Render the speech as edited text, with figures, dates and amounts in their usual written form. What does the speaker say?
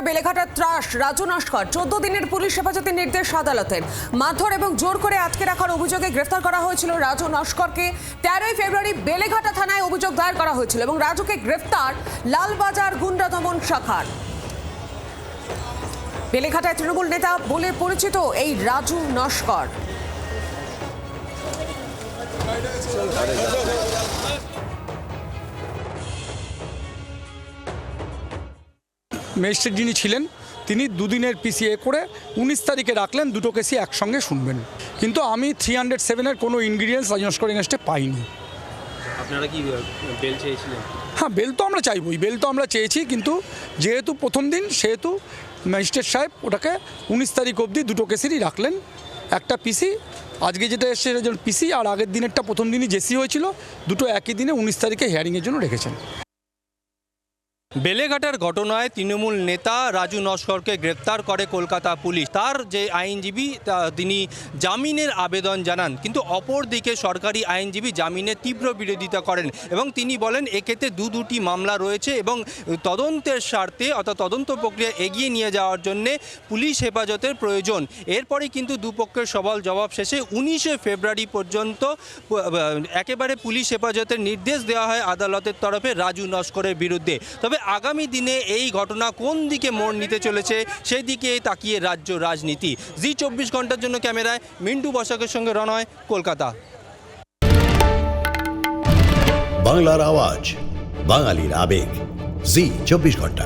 বেলেঘাটার ত্রাস। রাজু নস্কর 14 দিনের পুলিশ হেফাজতের নির্দেশ আদালতের। মারধর এবং জোর করে আটকে রাখার অভিযোগে গ্রেফতার করা হয়েছিল রাজু নস্করকে। 13ই ফেব্রুয়ারি বেলেঘাটা থানায় অভিযোগ দায়ের করা হয়েছিল এবং রাজুকে গ্রেফতার লালবাজার গুন্ডা দমন শাখার। বেলেঘাটায় তৃণমূল নেতা বলে পরিচিত এই রাজু নস্কর। ম্যাজিস্ট্রেট যিনি ছিলেন তিনি দুদিনের পিসিএ করে 19 তারিখে রাখলেন, দুটো কেসই একসঙ্গে শুনবেন। কিন্তু আমি 307-এর কোনো ইনগ্রিডিয়েন্টস রাজু নস্কর এগেনস্টে পাইনি। আপনারা কি বেল চেয়েছিলেন? হ্যাঁ, বেল তো আমরা চাইবই, বেল তো আমরা চেয়েছি, কিন্তু যেহেতু প্রথম দিন সেহেতু ম্যাজিস্ট্রেট সাহেব ওটাকে 19 তারিখ অবধি দুটো কেসেরই রাখলেন। একটা পিসি আজকে যেটা এসছে সেটার জন্য পিসি, আর আগের দিনেরটা প্রথম দিনই জেসি হয়েছিল, দুটো একই দিনে 19 তারিখে হিয়ারিংয়ের জন্য রেখেছেন। বেলেঘাটার ঘটনায় তৃণমূল নেতা রাজু নস্করকে গ্রেপ্তার করে কলকাতা পুলিশ। তার যে আইনজীবী তিনি জামিনের আবেদন জানান, কিন্তু অপরদিকে সরকারি আইনজীবী জামিনের তীব্র বিরোধিতা করেন এবং তিনি বলেন এক্ষেত্রে দুটি মামলা রয়েছে এবং তদন্তের স্বার্থে অর্থাৎ তদন্ত প্রক্রিয়া এগিয়ে নিয়ে যাওয়ার জন্যে পুলিশ হেফাজতের প্রয়োজন। এরপরে কিন্তু দুপক্ষের সওয়াল জবাব শেষে 19শে ফেব্রুয়ারি পর্যন্ত একেবারে পুলিশ হেফাজতের নির্দেশ দেওয়া হয় আদালতের তরফে রাজু নস্করের বিরুদ্ধে। তবে আগামী দিনে এই ঘটনা কোন দিকে মোড় নিতে চলেছে সেই দিকে তাকিয়ে রাজ্য রাজনীতি। জি 24 ঘন্টার জন্য ক্যামেরায় মিন্টু বসাকের সঙ্গে রনয়, কলকাতা। বাংলার আওয়াজ, বাঙালির আবেগ, জি 24 ঘন্টা।